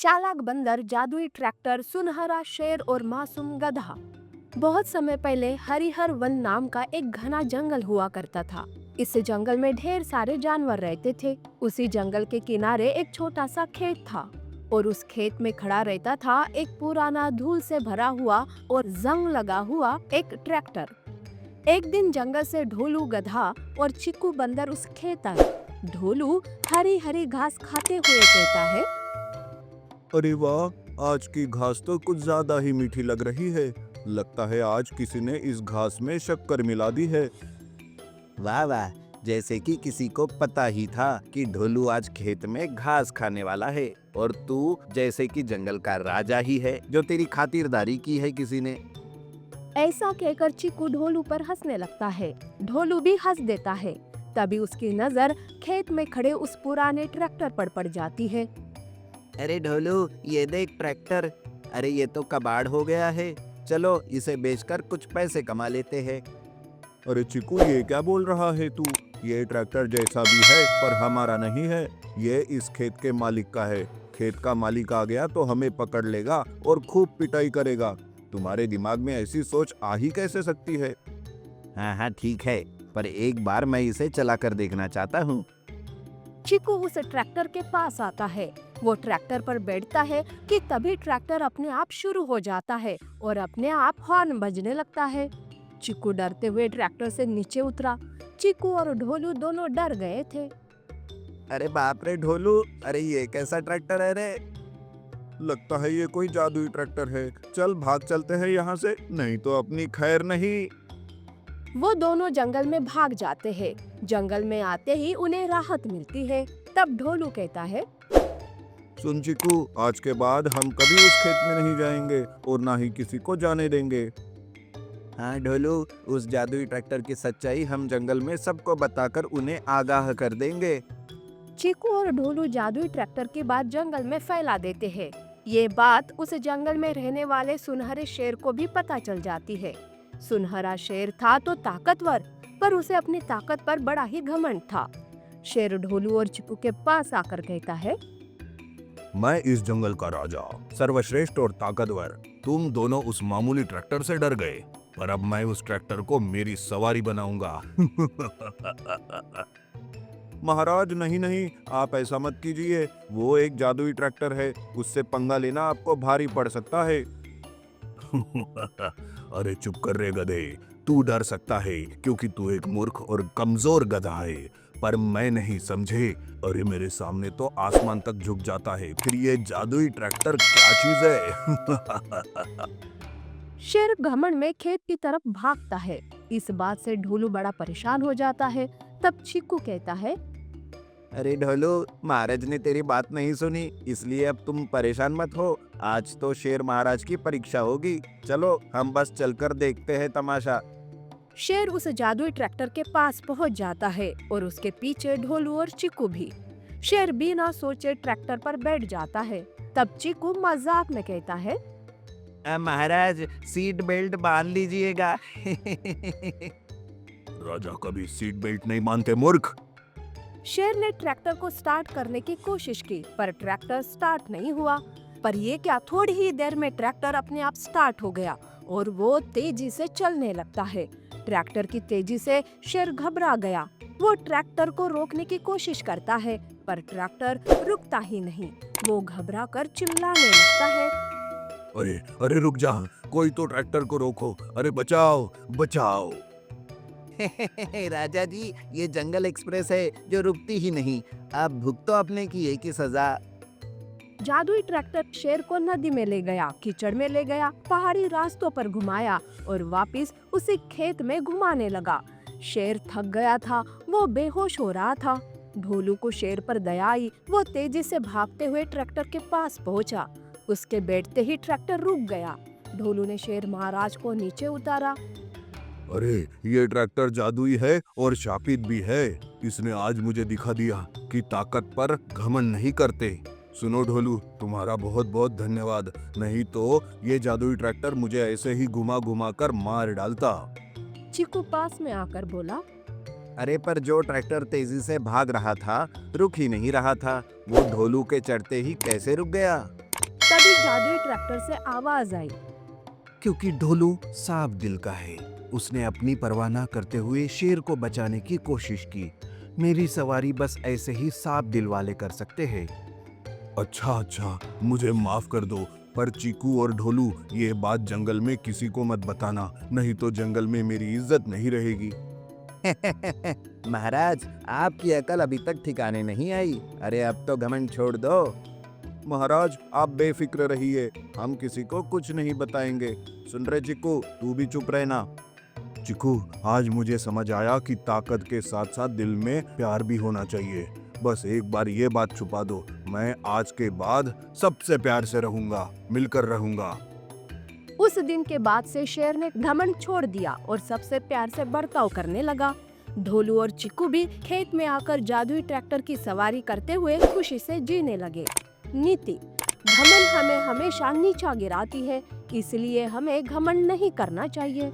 चालाक बंदर, जादुई ट्रैक्टर, सुनहरा शेर और मासूम गधा। बहुत समय पहले हरिहर वन नाम का एक घना जंगल हुआ करता था। इस जंगल में ढेर सारे जानवर रहते थे। उसी जंगल के किनारे एक छोटा सा खेत था और उस खेत में खड़ा रहता था एक पुराना धूल से भरा हुआ और जंग लगा हुआ एक ट्रैक्टर। एक दिन जंगल से ढोलू गधा और चिक्कू बंदर उस खेत आए। ढोलू हरी हरी घास खाते हुए कहता है, अरे वाह, आज की घास तो कुछ ज्यादा ही मीठी लग रही है। लगता है आज किसी ने इस घास में शक्कर मिला दी है। वाह वाह, जैसे कि किसी को पता ही था कि ढोलू आज खेत में घास खाने वाला है, और तू जैसे कि जंगल का राजा ही है जो तेरी खातिरदारी की है किसी ने। ऐसा कहकर चिक्कू ढोलू पर हंसने लगता है। ढोलू भी हंस देता है। तभी उसकी नजर खेत में खड़े उस पुराने ट्रैक्टर पर पड़ जाती है। अरे ढोलू, ये देख ट्रैक्टर। अरे ये तो कबाड़ हो गया है, चलो इसे बेचकर कुछ पैसे कमा लेते हैं। अरे चिकू, ये क्या बोल रहा है तू? ये ट्रैक्टर जैसा भी है पर हमारा नहीं है। ये इस खेत के मालिक का है। खेत का मालिक आ गया तो हमें पकड़ लेगा और खूब पिटाई करेगा। तुम्हारे दिमाग में ऐसी सोच आ ही कैसे सकती है? हाँ हाँ ठीक है, पर एक बार मैं इसे चला कर देखना चाहता हूँ। चिक्कू उस ट्रैक्टर के पास आता है। वो ट्रैक्टर पर बैठता है कि तभी ट्रैक्टर अपने आप शुरू हो जाता है और अपने आप हॉर्न बजने लगता है। चिक्कू डरते हुए ट्रैक्टर से नीचे उतरा। चिक्कू और ढोलू दोनों डर गए थे। अरे बाप रे ढोलू, अरे ये कैसा ट्रैक्टर है रे? लगता है ये कोई जादुई ट्रैक्टर है। चल भाग चलते हैं यहाँ से, नहीं तो अपनी खैर नहीं। वो दोनों जंगल में भाग जाते हैं। जंगल में आते ही उन्हें राहत मिलती है। तब ढोलू कहता है, सुन चिकू, आज के बाद हम कभी उस खेत में नहीं जाएंगे और ना ही किसी को जाने देंगे। हाँ ढोलू, उस जादुई ट्रैक्टर की सच्चाई हम जंगल में सबको बताकर उन्हें आगाह कर देंगे। चिक्कू और ढोलू जादुई ट्रैक्टर की बात जंगल में फैला देते हैं। ये बात उस जंगल में रहने वाले सुनहरे शेर को भी पता चल जाती है। सुनहरा शेर था तो ताकतवर, पर उसे अपनी ताकत पर बड़ा ही घमंड था। शेर ढोलू और चिक्कू के पास आकर कहता है, मैं इस जंगल का राजा, सर्वश्रेष्ठ और ताकतवर। तुम दोनों उस मामूली ट्रैक्टर से डर गए, पर अब मैं उस ट्रैक्टर को मेरी सवारी बनाऊंगा। महाराज, नहीं नहीं, आप ऐसा मत कीजिए। वो एक जादुई ट्रैक्टर है, उससे पंगा लेना आपको भारी पड़ सकता है। अरे चुप कर रे गधे, तू डर सकता है क्योंकि तू एक मूर्ख और कमजोर गधा है, पर मैं नहीं, समझे? अरे मेरे सामने तो आसमान तक झुक जाता है, फिर ये जादुई ट्रैक्टर क्या चीज है? शेर घमंड में खेत की तरफ भागता है। इस बात से ढोलू बड़ा परेशान हो जाता है। तब चिक्कू कहता है, अरे ढोलू, महाराज ने तेरी बात नहीं सुनी, इसलिए अब तुम परेशान मत हो। आज तो शेर महाराज की परीक्षा होगी। चलो हम बस चलकर देखते हैं तमाशा। शेर उस जादुई ट्रैक्टर के पास पहुंच जाता है और उसके पीछे ढोलू और चिक्कू भी। शेर बिना सोचे ट्रैक्टर पर बैठ जाता है। तब चिक्कू मजाक में कहता है, महाराज, सीट बेल्ट बांध लीजिएगा। राजा कभी सीट बेल्ट नहीं मानते, मूर्ख। शेर ने ट्रैक्टर को स्टार्ट करने की कोशिश की, पर ट्रैक्टर स्टार्ट नहीं हुआ। पर ये क्या, थोड़ी ही देर में ट्रैक्टर अपने आप स्टार्ट हो गया और वो तेजी से चलने लगता है। ट्रैक्टर की तेजी से शेर घबरा गया। वो ट्रैक्टर को रोकने की कोशिश करता है, पर ट्रैक्टर रुकता ही नहीं। वो घबरा कर चिल्लाने लगता है, अरे अरे रुक जा, कोई तो ट्रैक्टर को रोको। अरे बचाओ बचाओ। राजा जी, ये जंगल एक्सप्रेस है जो रुकती ही नहीं। आप भुगतो अपने किए की सजा। जादुई ट्रैक्टर शेर को नदी में ले गया, कीचड़ में ले गया, पहाड़ी रास्तों पर घुमाया और वापस उसी खेत में घुमाने लगा। शेर थक गया था, वो बेहोश हो रहा था। ढोलू को शेर पर दया आई। वो तेजी से भागते हुए ट्रैक्टर के पास पहुंचा। उसके बैठते ही ट्रैक्टर रुक गया। ढोलू ने शेर महाराज को नीचे उतारा। अरे ये ट्रैक्टर जादुई है और शापित भी है। इसने आज मुझे दिखा दिया कि ताकत पर घमंड नहीं करते। सुनो ढोलू, तुम्हारा बहुत बहुत धन्यवाद, नहीं तो ये जादुई ट्रैक्टर मुझे ऐसे ही घुमा घुमा कर मार डालता। चिक्कू पास में आकर बोला, अरे पर जो ट्रैक्टर तेजी से भाग रहा था रुक ही नहीं रहा था। वो ढोलू के चढ़ते ही कैसे रुक गया? तभी जादुई ट्रैक्टर से आवाज आई। क्योंकि ढोलू साफ दिल का है, उसने अपनी परवाह न करते हुए शेर को बचाने की कोशिश की। मेरी सवारी बस ऐसे ही साफ दिल वाले कर सकते हैं। अच्छा, मुझे माफ कर दो, पर चीकू और ढोलू ये बात जंगल में किसी को मत बताना, नहीं तो जंगल में मेरी इज्जत नहीं रहेगी। महाराज, आपकी अकल अभी तक ठिकाने नहीं आई। अरे अब तो घमंड छोड़ दो। महाराज आप बेफिक्र रहिए, हम किसी को कुछ नहीं बताएंगे। सुन रहे चिक्कू, तू भी चुप रहना। चिक्कू, आज मुझे समझ आया कि ताकत के साथ साथ दिल में प्यार भी होना चाहिए। बस एक बार ये बात छुपा दो, मैं आज के बाद सबसे प्यार से रहूंगा, मिलकर रहूंगा। उस दिन के बाद से शेर ने घमंड छोड़ दिया और सबसे प्यार से बर्ताव करने लगा। ढोलू और चिक्कू भी खेत में आकर जादुई ट्रैक्टर की सवारी करते हुए खुशी से जीने लगे। नीति: घमंड हमें हमेशा नीचा गिराती है, इसलिए हमें घमंड नहीं करना चाहिए।